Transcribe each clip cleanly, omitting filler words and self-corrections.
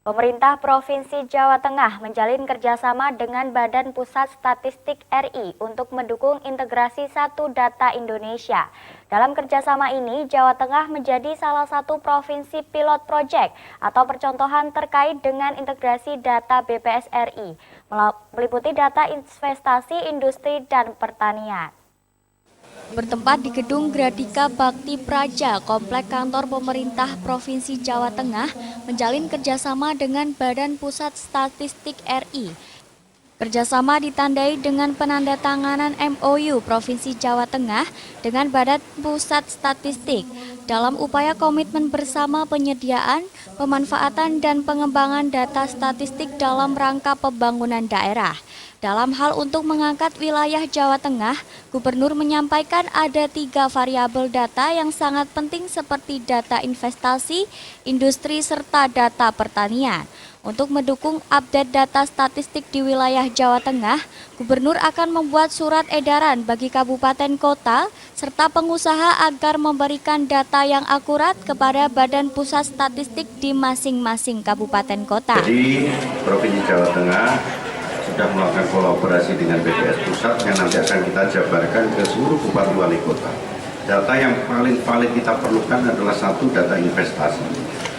Pemerintah Provinsi Jawa Tengah menjalin kerjasama dengan Badan Pusat Statistik RI untuk mendukung integrasi satu data Indonesia. Dalam kerjasama ini, Jawa Tengah menjadi salah satu provinsi pilot project atau percontohan terkait dengan integrasi data BPS RI, meliputi data investasi, industri, dan pertanian. Bertempat di Gedung Gradika Bakti Praja, Komplek Kantor Pemerintah Provinsi Jawa Tengah menjalin kerjasama dengan Badan Pusat Statistik RI. Kerjasama ditandai dengan penandatanganan MOU Provinsi Jawa Tengah dengan Badan Pusat Statistik dalam upaya komitmen bersama penyediaan, pemanfaatan, dan pengembangan data statistik dalam rangka pembangunan daerah. Dalam hal untuk mengangkat wilayah Jawa Tengah, Gubernur menyampaikan ada 3 variabel data yang sangat penting seperti data investasi, industri, serta data pertanian. Untuk mendukung update data statistik di wilayah Jawa Tengah, Gubernur akan membuat surat edaran bagi kabupaten kota serta pengusaha agar memberikan data yang akurat kepada Badan Pusat Statistik di masing-masing kabupaten kota. Jadi, Provinsi Jawa Tengah sudah melakukan kolaborasi dengan BPS Pusat yang nanti akan kita jabarkan ke seluruh bupati wali kota. Data yang paling valid kita perlukan adalah satu, data investasi,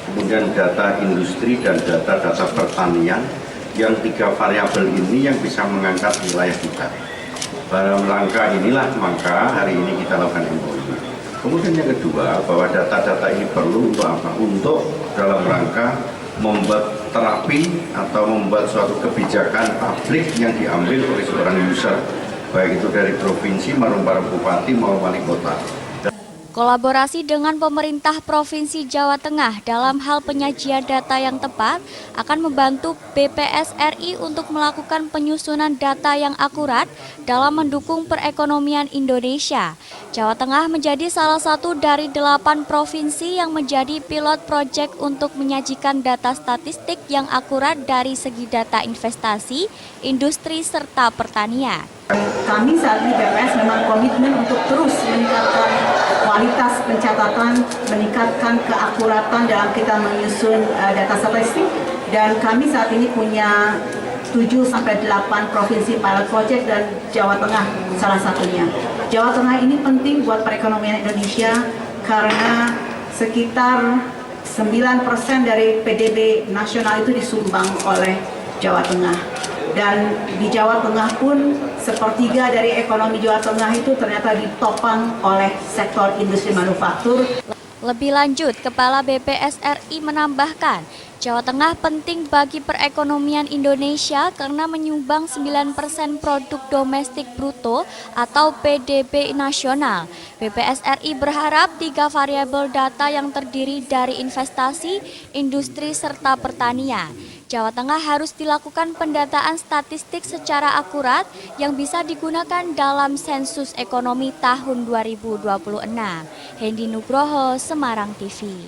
kemudian data industri dan data-data pertanian, yang 3 variabel ini yang bisa mengangkat wilayah kita. Dalam rangka inilah maka hari ini kita lakukan MOU. Kemudian yang kedua, bahwa data-data ini perlu untuk apa? Untuk dalam rangka membuat terapi atau membuat suatu kebijakan publik yang diambil oleh seorang user, baik itu dari provinsi maupun para bupati maupun wali kota. Kolaborasi dengan pemerintah Provinsi Jawa Tengah dalam hal penyajian data yang tepat akan membantu BPS RI untuk melakukan penyusunan data yang akurat dalam mendukung perekonomian Indonesia. Jawa Tengah menjadi salah satu dari 8 provinsi yang menjadi pilot project untuk menyajikan data statistik yang akurat dari segi data investasi, industri, serta pertanian. Kami saat ini BPS memang komitmen untuk terus meningkatkan kualitas pencatatan, meningkatkan keakuratan dalam kita menyusun data statistik, dan kami saat ini punya 7-8 provinsi pilot project dan Jawa Tengah salah satunya. Jawa Tengah ini penting buat perekonomian Indonesia karena sekitar 9% dari PDB nasional itu disumbang oleh Jawa Tengah. Dan di Jawa Tengah pun sepertiga dari ekonomi Jawa Tengah itu ternyata ditopang oleh sektor industri manufaktur. Lebih lanjut, Kepala BPS RI menambahkan, Jawa Tengah penting bagi perekonomian Indonesia karena menyumbang 9% produk domestik bruto atau PDB nasional. BPS RI berharap 3 variabel data yang terdiri dari investasi, industri, serta pertanian. Jawa Tengah harus dilakukan pendataan statistik secara akurat yang bisa digunakan dalam sensus ekonomi tahun 2026. Hendy Nugroho, Semarang TV.